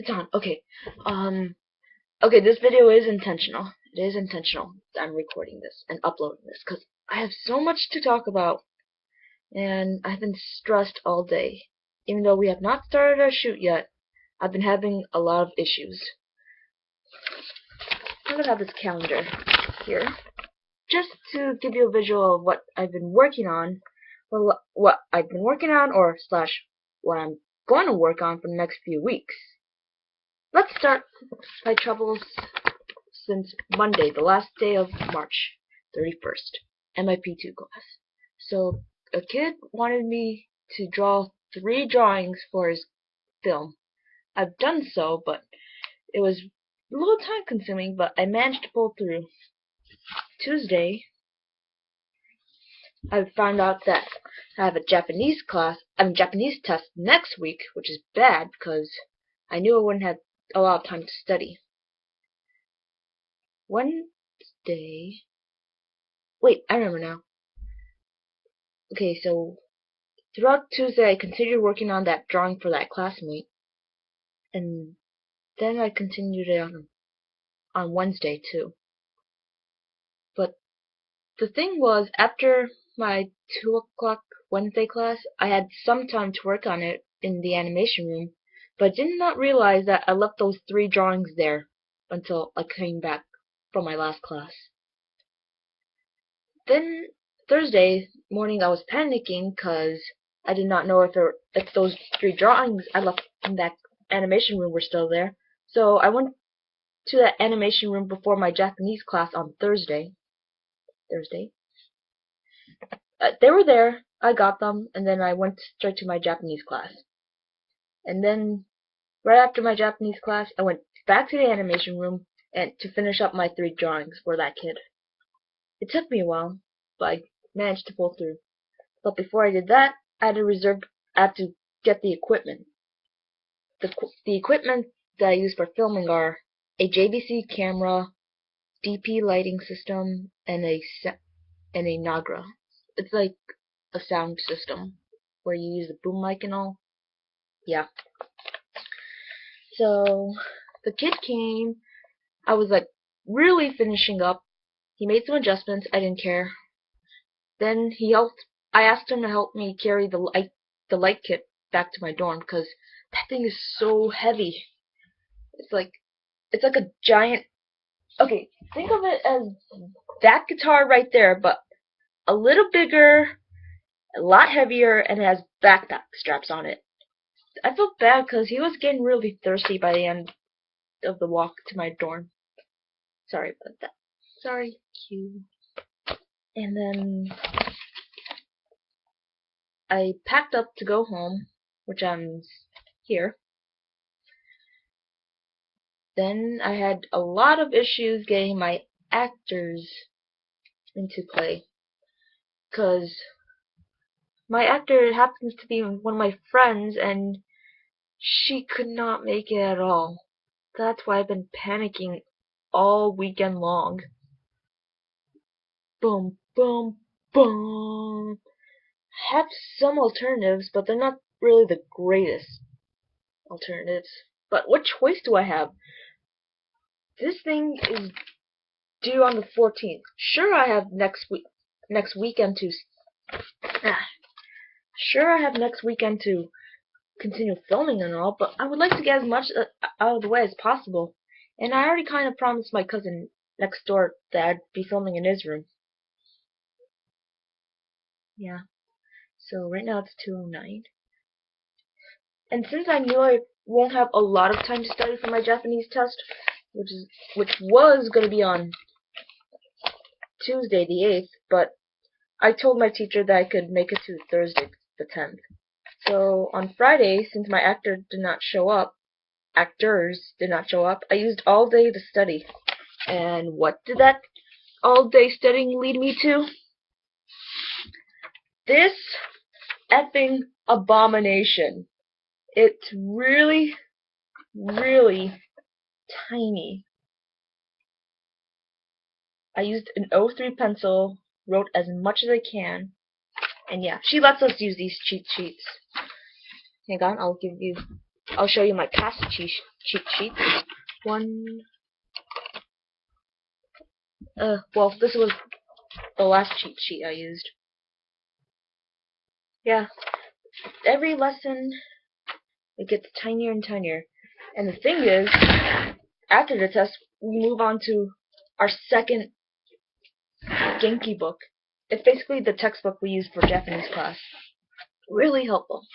It's on. Okay. Okay, this video is intentional. It is intentional that I'm recording this and uploading this because I have so much to talk about and I've been stressed all day. Even though we have not started our shoot yet, I've been having a lot of issues. I'm gonna have this calendar here just to give you a visual of what I've been working on, or what I've been working on, or slash what I'm going to work on for the next few weeks. Let's start my troubles since Monday, the last day of March 31st, MIP2 class. So a kid wanted me to draw 3 drawings for his film. I've done so, but it was a little time consuming, but I managed to pull through. Tuesday, I found out that I have a Japanese test next week, which is bad because I knew I wouldn't have a lot of time to study. Wednesday, wait, I remember now. Okay, so throughout Tuesday I continued working on that drawing for that classmate, and then I continued it on Wednesday too. But the thing was, after my 2 o'clock Wednesday class, I had some time to work on it in the animation room, but did not realize that I left those 3 drawings there until I came back from my last class. Then Thursday morning I was panicking because I did not know if those 3 drawings I left in that animation room were still there. So I went to that animation room before my Japanese class on Thursday. They were there, I got them, and then I went straight to my Japanese class. And then right after my Japanese class, I went back to the animation room and to finish up my 3 drawings for that kid. It took me a while, but I managed to pull through. But before I did that, I had to get the equipment. The equipment that I use for filming are a JVC camera, DP lighting system, and a Nagra. It's like a sound system where you use the boom mic and all. Yeah. So the kid came. I was like really finishing up. He made some adjustments. I didn't care. Then I asked him to help me carry the light kit back to my dorm because that thing is so heavy. It's like a giant. Okay, think of it as that guitar right there, but a little bigger, a lot heavier, and it has backpack straps on it. I felt bad because he was getting really thirsty by the end of the walk to my dorm. Sorry about that. Sorry, Q. And then I packed up to go home, which I'm here. Then I had a lot of issues getting my actors into play, because my actor happens to be one of my friends, and she could not make it at all. That's why I've been panicking all weekend long. Boom, boom, boom. I have some alternatives, but they're not really the greatest alternatives. But what choice do I have? This thing is due on the 14th. Sure, I have next weekend to continue filming and all, but I would like to get as much out of the way as possible. And I already kind of promised my cousin next door that I'd be filming in his room. Yeah. So right now it's 2:09. And since I knew I won't have a lot of time to study for my Japanese test, which was going to be on Tuesday the 8th, but I told my teacher that I could make it to Thursday the 10th. So on Friday, since my actors did not show up, I used all day to study. And what did that all day studying lead me to? This effing abomination. It's really, really tiny. I used an 03 pencil, wrote as much as I can, and yeah, she lets us use these cheat sheets. Hang on, I'll show you my past cheat cheat sheets. One. Well, this was the last cheat sheet I used. Yeah, every lesson it gets tinier and tinier. And the thing is, after the test, we move on to our second Genki book. It's basically the textbook we use for Japanese class. Really helpful.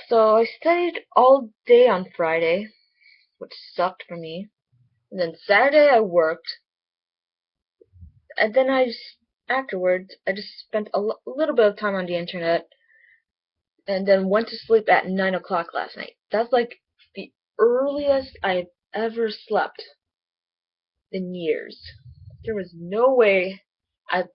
So I studied all day on Friday, which sucked for me. And then Saturday I worked. And then afterwards, I just spent a little bit of time on the internet. And then went to sleep at 9 o'clock last night. That's like the earliest I've ever slept in years. There was no way I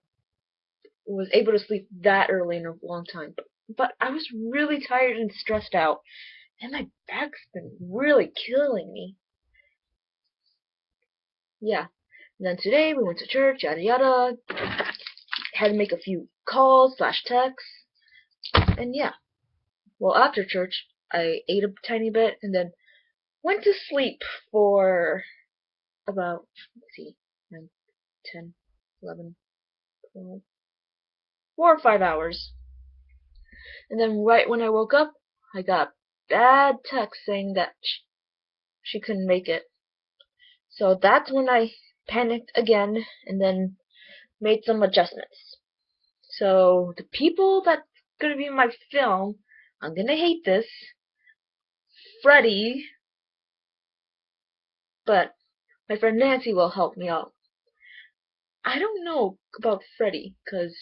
was able to sleep that early in a long time. But I was really tired and stressed out, and my back's been really killing me. Yeah. And then today we went to church, yada yada. Had to make a few calls / texts, and yeah. Well, after church, I ate a tiny bit and then went to sleep for about, let's see, 9, 10, 11, 12, 4 or 5 hours. And then right when I woke up, I got a bad text saying that she couldn't make it. So that's when I panicked again and then made some adjustments. So the people that's going to be in my film, I'm going to hate this, Freddy, but my friend Nancy will help me out. I don't know about Freddy, because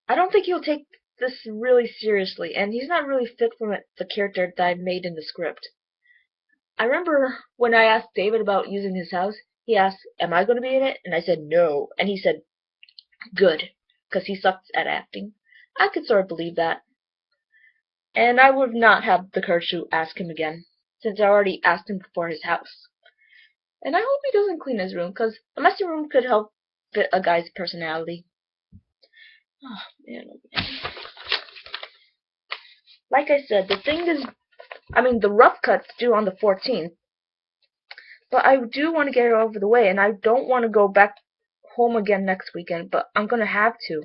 I don't think he'll take this really seriously, and he's not really fit for the character that I made in the script. I remember when I asked David about using his house, he asked, am I going to be in it? And I said no, and he said, good, because he sucks at acting. I could sort of believe that. And I would not have the courage to ask him again, since I already asked him for his house. And I hope he doesn't clean his room, because a messy room could help fit a guy's personality. Oh, man, oh, man. Like I said, the thing is, the rough cut's due on the 14th. But I do want to get it over the way, and I don't want to go back home again next weekend, but I'm going to have to.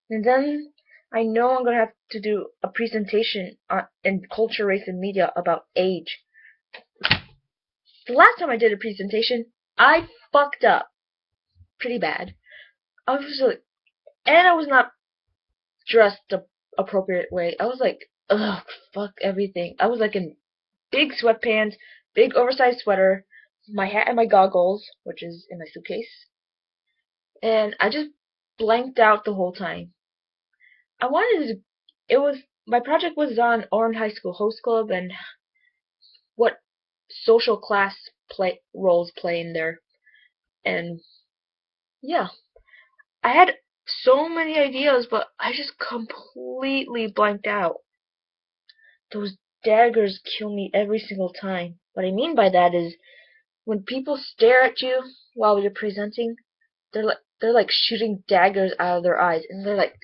And then I know I'm going to have to do a presentation in Culture, Race, and Media about age. The last time I did a presentation, I fucked up pretty bad. I was not dressed the appropriate way. I was like, ugh, fuck everything. I was like in big sweatpants, big oversized sweater, my hat and my goggles, which is in my suitcase. And I just blanked out the whole time. My project was on Orange High School Host Club and what social class roles play in there. And yeah, I had so many ideas, but I just completely blanked out. Those daggers kill me every single time. What I mean by that is, when people stare at you while you're presenting, they're like shooting daggers out of their eyes, and they're like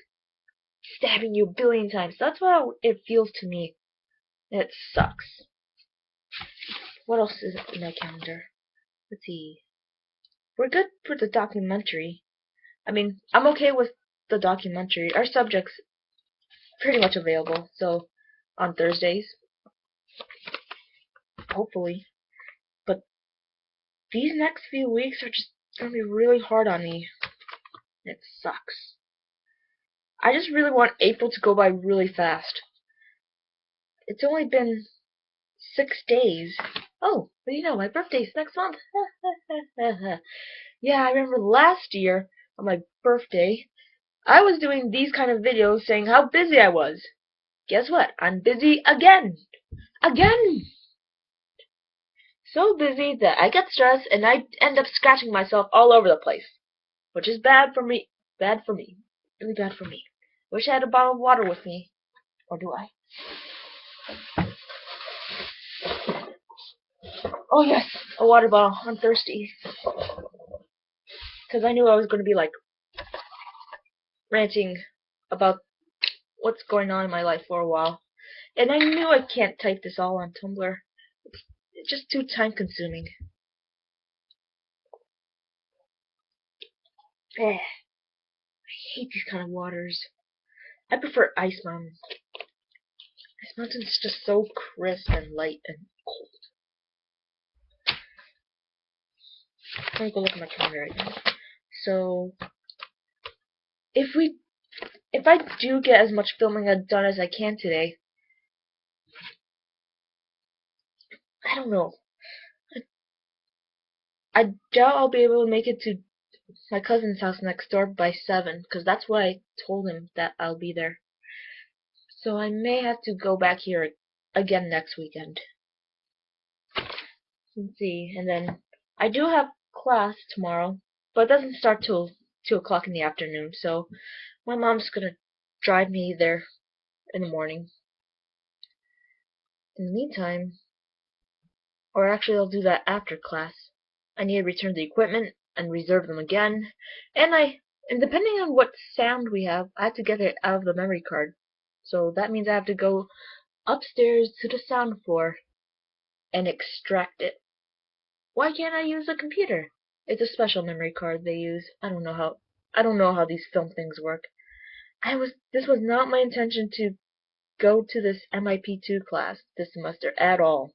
stabbing you a billion times. That's what it feels to me. And it sucks. What else is in my calendar? Let's see. We're good for the documentary. I'm okay with the documentary. Our subject's pretty much available, so on Thursdays. Hopefully. But these next few weeks are just gonna be really hard on me. It sucks. I just really want April to go by really fast. It's only been 6 days. Oh, but my birthday's next month. Yeah, I remember last year on my birthday, I was doing these kind of videos saying how busy I was. Guess what? I'm busy again. Again! So busy that I get stressed and I end up scratching myself all over the place. Which is bad for me. Bad for me. Really bad for me. Wish I had a bottle of water with me. Or do I? Oh yes, a water bottle. I'm thirsty. Because I knew I was going to be ranting about what's going on in my life for a while. And I knew I can't type this all on Tumblr. It's just too time consuming. Eh, I hate these kind of waters. I prefer Ice Mountain. Ice Mountain's just so crisp and light and cold. I'm gonna go look at my calendar right now. So if I do get as much filming done as I can today, I don't know. I doubt I'll be able to make it to my cousin's house next door by 7, because that's what I told him that I'll be there. So I may have to go back here again next weekend. Let's see, and then I do have class tomorrow, but it doesn't start till 2 o'clock in the afternoon, so my mom's gonna drive me there in the morning. In the meantime, or actually I'll do that after class, I need to return the equipment and reserve them again, and depending on what sound we have, I have to get it out of the memory card. So that means I have to go upstairs to the sound floor and extract it. Why can't I use a computer? It's a special memory card they use. I don't know how these film things work. This was not my intention to go to this MIP2 class this semester at all.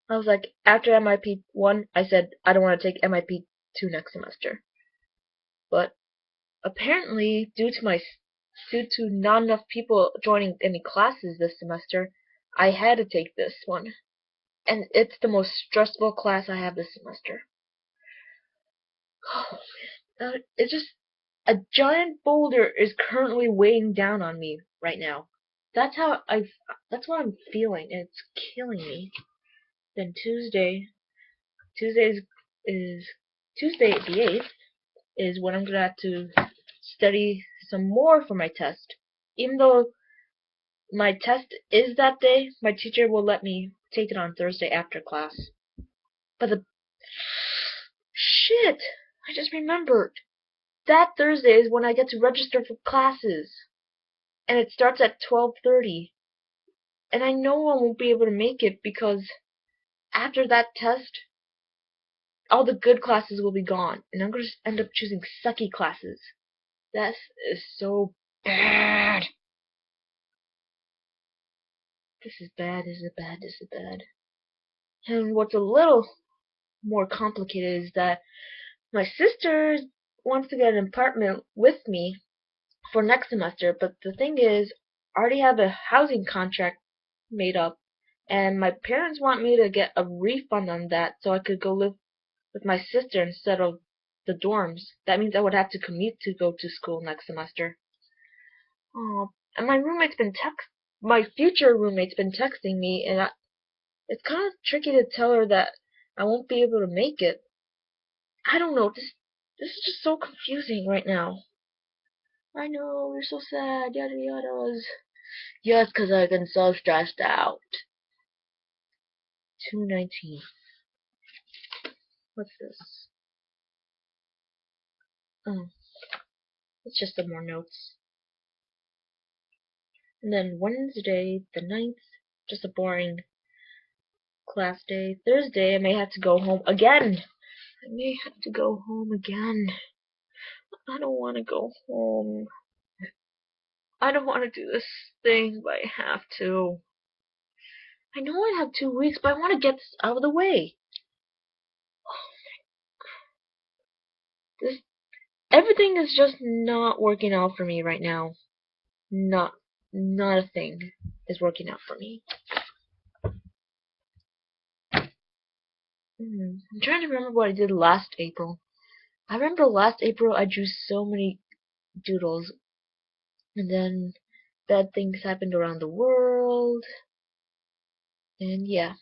I was like, after MIP1, I said I don't want to take MIP2 next semester. But apparently, due to not enough people joining any classes this semester, I had to take this one. And it's the most stressful class I have this semester. It's just a giant boulder is currently weighing down on me right now. That's what I'm feeling, and it's killing me. Then Tuesday is Tuesday the 8th is when I'm gonna have to study some more for my test. Even though my test is that day, my teacher will let me take it on Thursday after class. But shit! I just remembered. That Thursday is when I get to register for classes. And it starts at 12:30. And I know I won't be able to make it because after that test, all the good classes will be gone. And I'm going to end up choosing sucky classes. That is so bad. This is bad, this is bad, this is bad. And what's a little more complicated is that my sister wants to get an apartment with me for next semester, but the thing is, I already have a housing contract made up, and my parents want me to get a refund on that so I could go live with my sister instead of the dorms. That means I would have to commute to go to school next semester. Oh, and my future roommate's been texting me, and it's kind of tricky to tell her that I won't be able to make it. I don't know, this is just so confusing right now. I know, you're so sad, yada yadas. Yes, 'cause I've been so stressed out. 219. What's this? Oh, it's just some more notes. And then Wednesday, the 9th, just a boring class day. Thursday, I may have to go home again. I may have to go home again. I don't want to go home. I don't want to do this thing, but I have to. I know I have 2 weeks, but I want to get this out of the way. This Everything is just not working out for me right now. Not a thing is working out for me. I'm trying to remember what I did last April. I remember last April I drew so many doodles, and then bad things happened around the world, and yeah.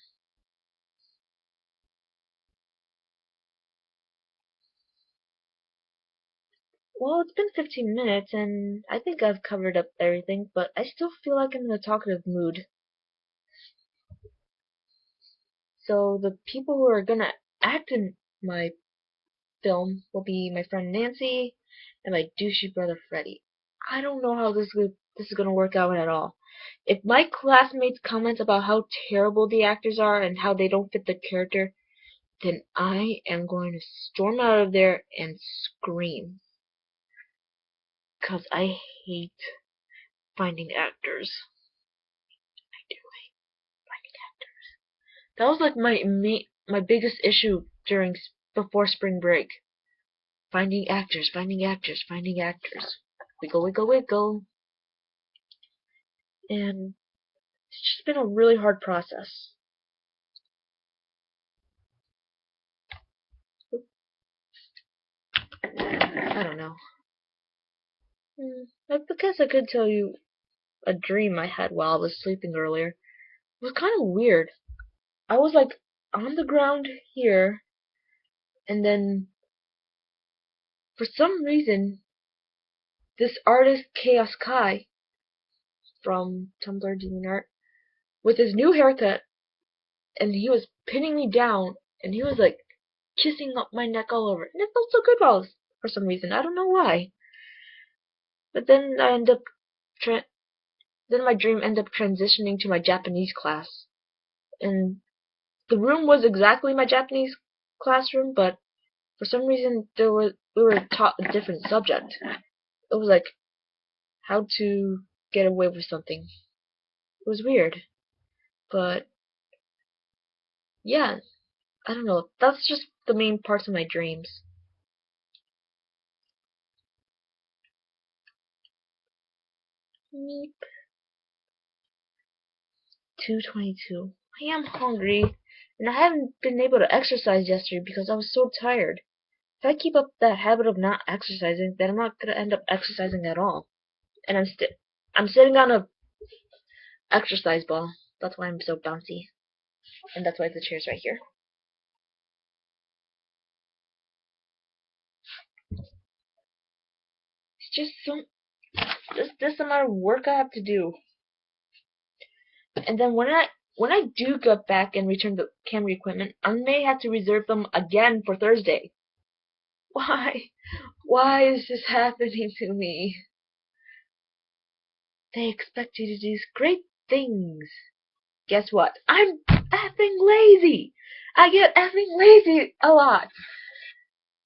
Well, it's been 15 minutes, and I think I've covered up everything, but I still feel like I'm in a talkative mood. So the people who are gonna act in my film will be my friend Nancy and my douchey brother Freddy. I don't know how this is this is gonna work out at all. If my classmates comment about how terrible the actors are and how they don't fit the character, then I am going to storm out of there and scream. 'Cause I hate finding actors. I do hate finding actors. That was like my biggest issue before spring break. Finding actors, finding actors, finding actors. Wiggle, wiggle, wiggle. And it's just been a really hard process. I don't know. I guess I could tell you a dream I had while I was sleeping earlier. It was kind of weird. I was like on the ground here, and then for some reason, this artist Chaos Kai from Tumblr DeviantArt with his new haircut, and he was pinning me down, and he was like kissing up my neck all over, and it felt so good for some reason. I don't know why. But then then my dream ended up transitioning to my Japanese class, and the room was exactly my Japanese classroom, but for some reason we were taught a different subject. It was like how to get away with something. It was weird, but yeah, I don't know. That's just the main parts of my dreams. Meep. 2:22. I am hungry, and I haven't been able to exercise yesterday because I was so tired. If I keep up that habit of not exercising, then I'm not gonna end up exercising at all. And I'm sitting on a exercise ball. That's why I'm so bouncy, and that's why the chair's right here. It's just this amount of work I have to do. And then when I do get back and return the camera equipment, I may have to reserve them again for Thursday. Why? Why is this happening to me? They expect you to do great things. Guess what? I'm effing lazy. I get effing lazy a lot.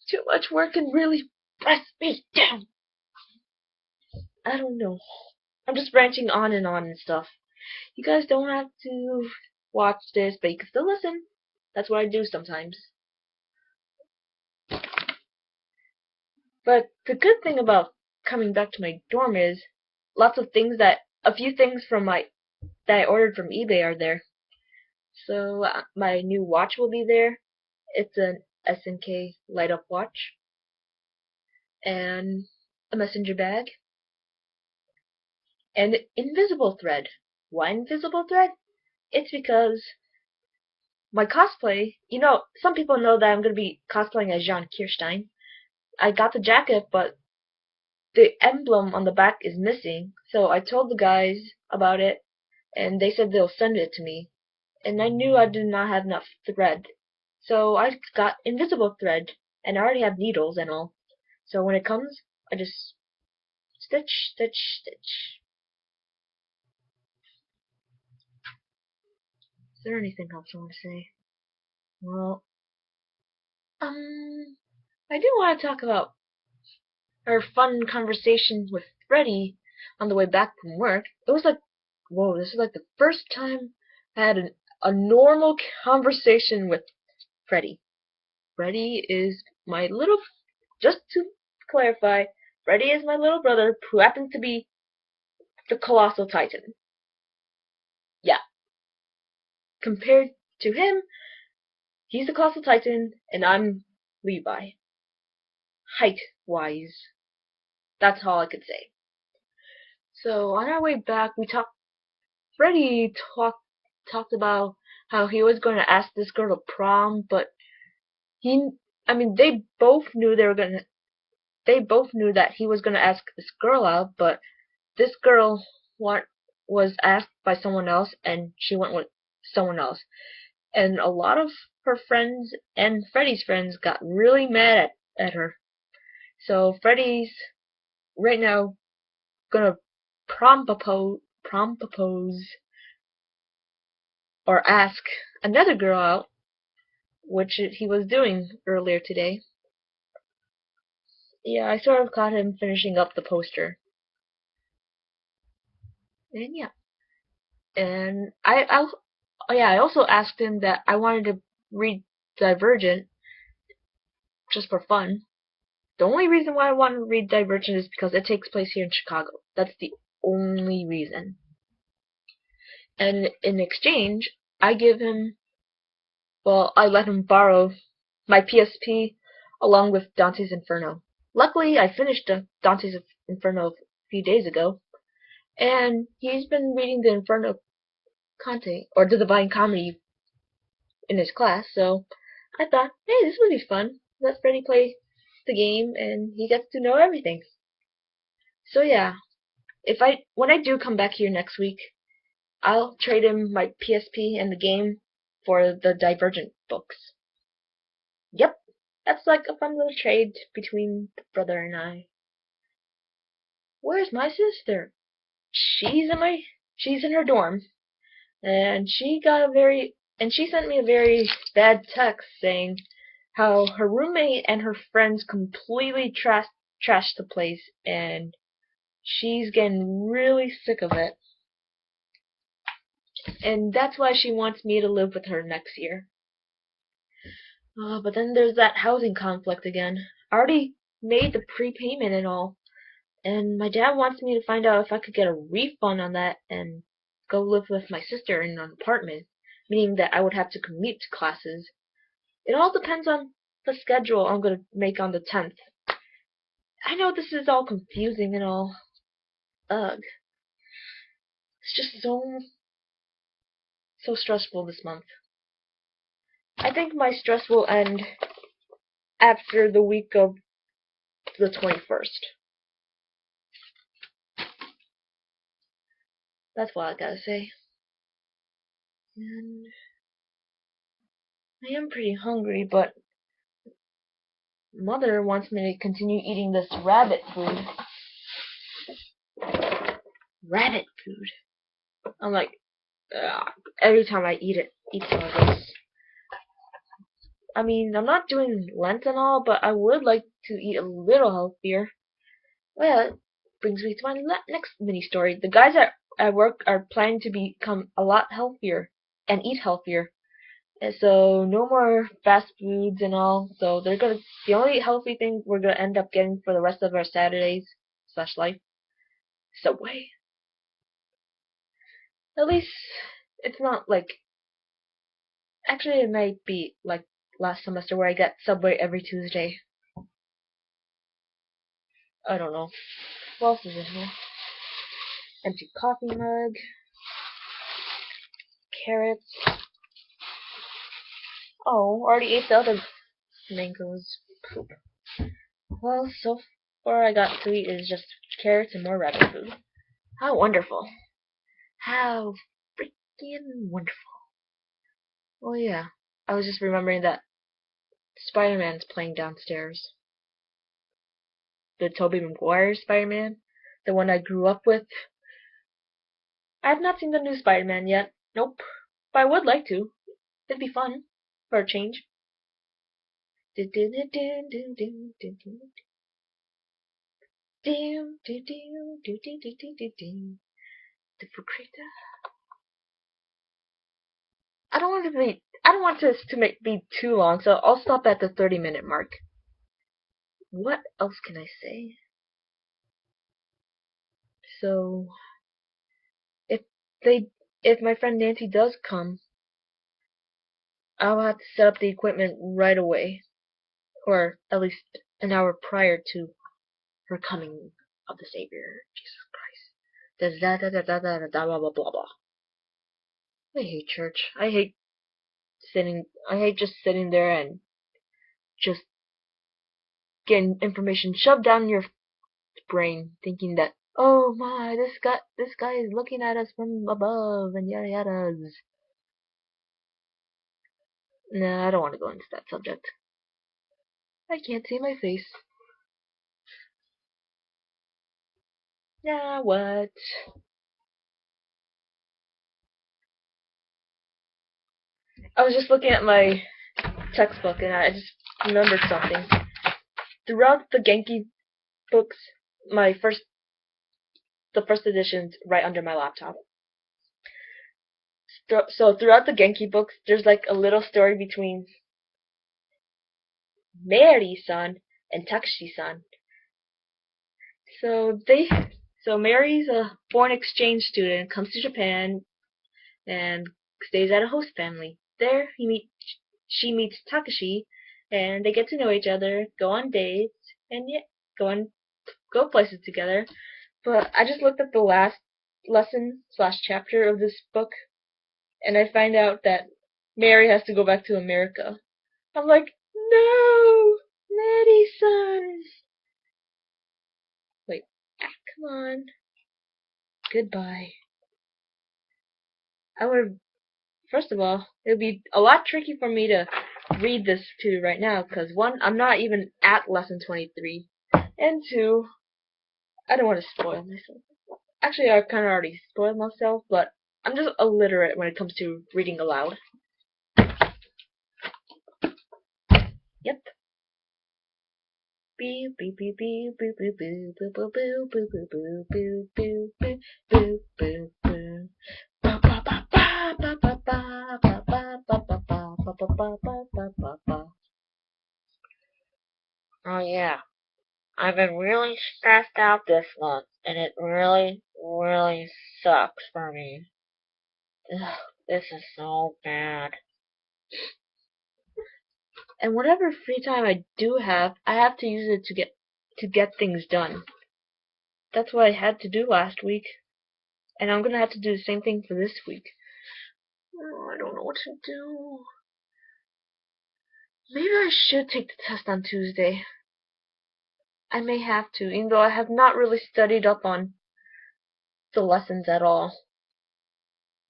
Too much work can really press me down. I don't know. I'm just ranting on and stuff. You guys don't have to watch this, but you can still listen. That's what I do sometimes. But the good thing about coming back to my dorm is a few things that I ordered from eBay are there. So my new watch will be there. It's an SNK light up watch and a messenger bag and invisible thread. Why invisible thread? It's because my cosplay, some people know that I'm going to be cosplaying as Jean Kirstein. I got the jacket, but the emblem on the back is missing, so I told the guys about it, and they said they'll send it to me. And I knew I did not have enough thread, so I got invisible thread, and I already have needles and all. So when it comes, I just stitch, stitch, stitch. Is there anything else I want to say? Well, I do want to talk about our fun conversation with Freddie on the way back from work. It was like, whoa, this is like the first time I had a normal conversation with Freddie. Freddie is my little, just to clarify, Freddie is my little brother who happens to be the Colossal Titan. Yeah. Compared to him, he's the Colossal Titan and I'm Levi. Height-wise. That's all I could say. So on our way back, Freddie talked about how he was going to ask this girl to prom, but they both knew that he was going to ask this girl out, but this girl was asked by someone else, and she went with someone else. And a lot of her friends and Freddie's friends got really mad at her. So Freddie's right now gonna propose or ask another girl out, which he was doing earlier today. Yeah, I sort of caught him finishing up the poster. And yeah. And I also asked him that I wanted to read Divergent just for fun. The only reason why I want to read Divergent is because it takes place here in Chicago. That's the only reason. And in exchange, I let him borrow my PSP along with Dante's Inferno. Luckily, I finished Dante's Inferno a few days ago, and he's been reading the Inferno Conte, or the Divine Comedy, in his class, so I thought, hey, this would be fun. Let Freddy play the game, and he gets to know everything. So yeah, when I do come back here next week, I'll trade him my PSP and the game for the Divergent books. Yep, that's like a fun little trade between the brother and I. Where's my sister? She's in her dorm, and she sent me a very bad text saying how her roommate and her friends completely trashed the place, and she's getting really sick of it. And that's why she wants me to live with her next year. But then there's that housing conflict again. I already made the prepayment and all, and my dad wants me to find out if I could get a refund on that and go live with my sister in an apartment, meaning that I would have to commute to classes. It all depends on the schedule I'm going to make on the 10th. I know this is all confusing and all. Ugh. It's just so stressful this month. I think my stress will end after the week of the 21st. That's what I gotta say. And I am pretty hungry, but Mother wants me to continue eating this rabbit food. Rabbit food. I'm like, ugh, every time I eat some of this. I mean, I'm not doing Lent and all, but I would like to eat a little healthier. Well, it brings me to my next mini story. The guys at work are planning to become a lot healthier and eat healthier. And so no more fast foods and all. So the only healthy thing we're gonna end up getting for the rest of our Saturdays / life, Subway. At least it's not like, actually it might be like last semester where I got Subway every Tuesday. I don't know. What else is in here? Empty coffee mug. Carrots. Oh, already ate the other mangoes. Poop. Well, so far I got to eat is just carrots and more rabbit food. How wonderful. How freaking wonderful. Oh yeah, I was just remembering that Spider-Man's playing downstairs. The Tobey Maguire Spider-Man, the one I grew up with. I have not seen the new Spider-Man yet. Nope. But I would like to. It'd be fun for a change. The Creator. I don't want this to be too long, so I'll stop at the 30-minute mark. What else can I say? So if my friend Nancy does come, I'll have to set up the equipment right away, or at least an hour prior to her coming of the Savior, Jesus Christ. Blah blah blah blah. I hate church. I hate just sitting there and just getting information shoved down your brain, thinking that, oh my, this guy is looking at us from above and yada yadas. Nah, I don't want to go into that subject. I can't see my face. Now what? I was just looking at my textbook and I just remembered something. Throughout the Genki books, my first the first edition's right under my laptop. So throughout the Genki books, there's like a little story between Mary-san and Takashi-san. So Mary's a foreign exchange student, comes to Japan and stays at a host family. There she meets Takashi and they get to know each other, go on dates, and yeah, go places together. But I just looked at the last lesson slash chapter of this book and I find out that Mary has to go back to America. I'm like, no, Maddie-san. Wait, come on. Goodbye. I would, first of all, it would be a lot tricky for me to read this to right now, because one, I'm not even at lesson 23, and two, I don't want to spoil myself. Actually, I kind of already spoiled myself, but I'm just illiterate when it comes to reading aloud. Yep. Beep beep beep beep beep beep beep beep beep beep beep beep beep beep beep beep beep beep. Ba ba ba ba ba ba ba ba ba ba ba ba ba ba ba ba ba. Oh yeah, I've been really stressed out this month, and it really, really sucks for me. Ugh, this is so bad. And whatever free time I do have, I have to use it to get things done. That's what I had to do last week, and I'm gonna have to do the same thing for this week. Oh, I don't know what to do. Maybe I should take the test on Tuesday. I may have to, even though I have not really studied up on the lessons at all.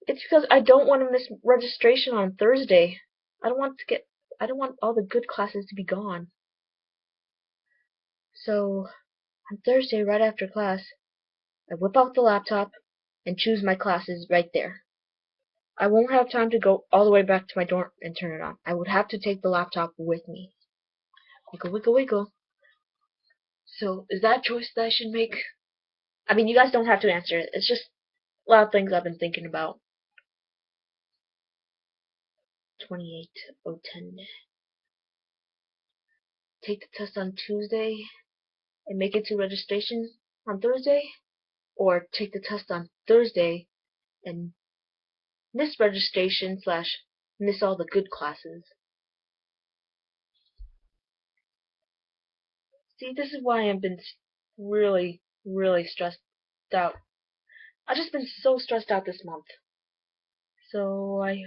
It's because I don't want to miss registration on Thursday. I don't want all the good classes to be gone. So, on Thursday, right after class, I whip out the laptop and choose my classes right there. I won't have time to go all the way back to my dorm and turn it on. I would have to take the laptop with me. Wiggle, wiggle, wiggle. So, is that a choice that I should make? I mean, you guys don't have to answer it. It's just a lot of things I've been thinking about. 28:10. Take the test on Tuesday and make it to registration on Thursday, or take the test on Thursday and miss registration slash miss all the good classes. See, this is why I've been really, really stressed out. I've just been so stressed out this month. So I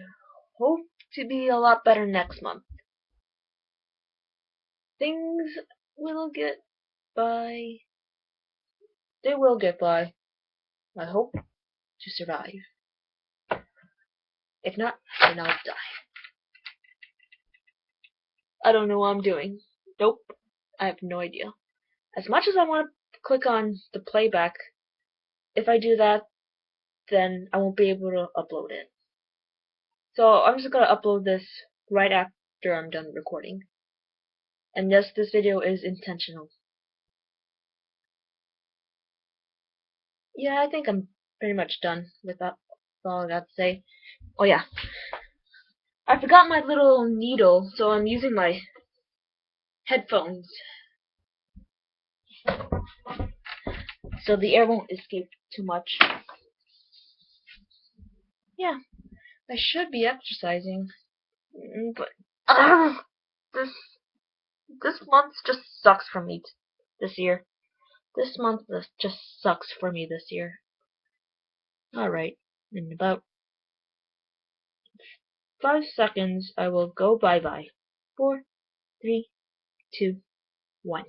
hope to be a lot better next month. Things will get by. They will get by. I hope to survive. If not, then I'll die. I don't know what I'm doing. Nope. I have no idea. As much as I want to click on the playback, if I do that, then I won't be able to upload it. So I'm just gonna upload this right after I'm done recording. And yes, this video is intentional. Yeah, I think I'm pretty much done with that. That's all I got to say. Oh yeah, I forgot my little needle, so I'm using my headphones so the air won't escape too much. Yeah, I should be exercising, but this this month just sucks for me this year. This month just sucks for me this year. Alright, in about 5 seconds I will go bye bye. 4, 3, 2, 1.